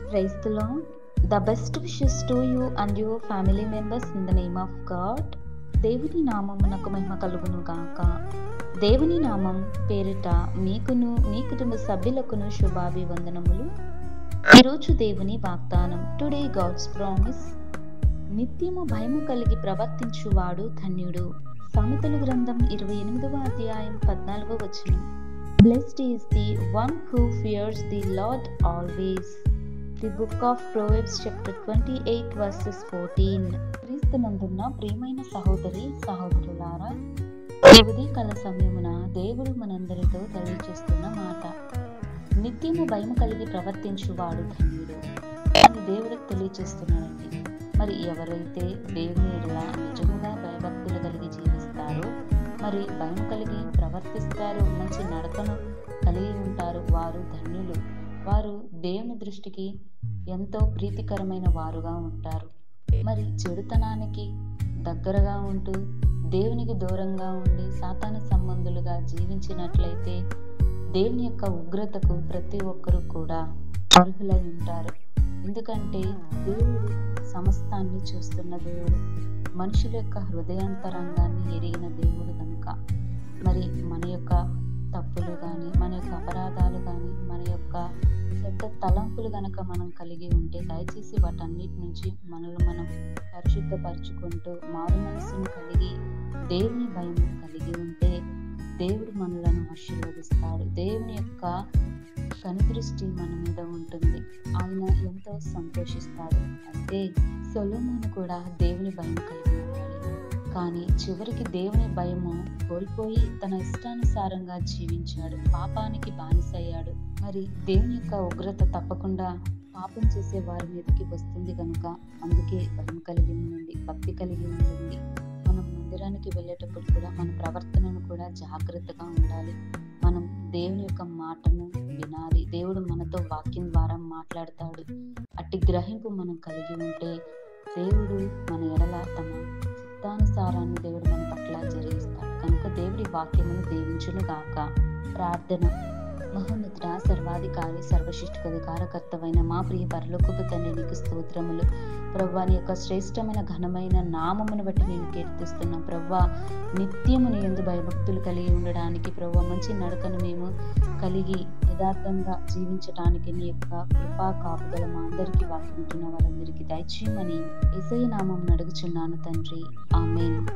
Praise the Lord. The best wishes to you and your family members in the name of God. దేవుని నామమునకు మహిమ కలుగును గాక. దేవుని నామం పేరిట మీకును మీ కుటుంబ సభ్యులకును శుభాభివందనములు. ఈరోజు దేవుని వాగ్దానం. Today God's promise. నిత్యము భయము కలిగి ప్రవర్తించువాడు ధన్యుడు. సామెతల గ్రంథం 28వ అధ్యాయం 14వ వచనం. Blessed is the one who fears the Lord always. The book of Proverbs chapter 28 verses 14. క్రీస్తునందున్న ప్రియమైన సహోదరి సహోదరులారా, ఈ ఉదయకాల సమయమున దేవుడు మనందరితో తెలియజేస్తున్న మాట, నిత్యము భయము కలిగి ప్రవర్తించువాడు ధన్యుడు అని దేవుడికి తెలియజేస్తున్నాడండి. మరి ఎవరైతే దేవుని ఎడల నిజముగా భయభక్తులు కలిగి జీవిస్తారో, మరి భయం కలిగి ప్రవర్తిస్తారో, మంచి నడకను కలిగి ఉంటారు, వారు ధన్యులు. వారు దేవుని దృష్టికి ఎంతో ప్రీతికరమైన వారుగా ఉంటారు. మరి చెడుతనానికి దగ్గరగా ఉంటూ దేవునికి దూరంగా ఉండి సాతాను సంబంధులుగా జీవించినట్లయితే దేవుని యొక్క ఉగ్రతకు ప్రతి ఒక్కరూ కూడా అర్హులై ఉంటారు. ఎందుకంటే దేవుడు సమస్తాన్ని చూస్తున్న దేవుడు, మనుషుల యొక్క హృదయాంతరంగాన్ని ఎరిగిన దేవుడు కనుక మరి మన యొక్క తప్పులు కానీ, మన యొక్క అపరాధాలు కానీ, మన యొక్క చెడ్డ తలంపులు గనక మనం కలిగి ఉంటే దయచేసి వాటన్నిటి నుంచి మనల్ని మనం పరిశుద్ధపరచుకుంటూ మారు మనసును కలిగి దేవుని భయం కలిగి ఉంటే దేవుడు మనలను ఆశీర్వదిస్తాడు. దేవుని యొక్క కనుదృష్టి మన మీద ఉంటుంది. ఆయన ఎంతో సంతోషిస్తాడు. అయితే సొలొమోను కూడా దేవుని భయం కలిగి ఉన్నాడు. కానీ చివరికి దేవుని భయము కోల్పోయి తన ఇష్టానుసారంగా జీవించాడు, పాపానికి బానిసయ్యాడు. మరి దేవుని యొక్క ఉగ్రత తప్పకుండా పాపం చేసే వారి మీదకి వస్తుంది కనుక అందుకే భయం కలిగి ఉండండి, భక్తి కలిగి ఉండండి. మనం మందిరానికి వెళ్ళేటప్పుడు కూడా మన ప్రవర్తనను కూడా జాగ్రత్తగా ఉండాలి. మనం దేవుని యొక్క మాటను వినాలి. దేవుడు మనతో వాక్యం ద్వారా మాట్లాడతాడు. అట్టి గ్రహింపు మనం కలిగి ఉంటే దేవుడు మన ఎడల తన చిత్తానుసారాన్ని దేవుడు మన పట్ల జరిగిస్తాడు. కనుక దేవుడి వాక్యమును దీవించును గాక. ప్రార్థన. మహోన్నతుడ, సర్వాధికారి, సర్వశిష్టికధికారకర్తవైన మా ప్రియ పరలోకపు తండ్రి, నీకు స్తోత్రములు ప్రభువా. నీ యొక్క శ్రేష్టమైన ఘనమైన నామమును బట్టి నేను కీర్తిస్తున్నాం ప్రభువా. నిత్యము నీ యందు భయభక్తులు కలిగి ఉండడానికి ప్రభువా, మంచి నడకను మేము కలిగి యథార్థంగా జీవించడానికి నీ యొక్క కృపా కాపుదల మా అందరికీ వాక్యం వారందరికీ దయచేయమని యేసయ్య నామమున అడుగుచున్నాను తండ్రి. ఆమేన్.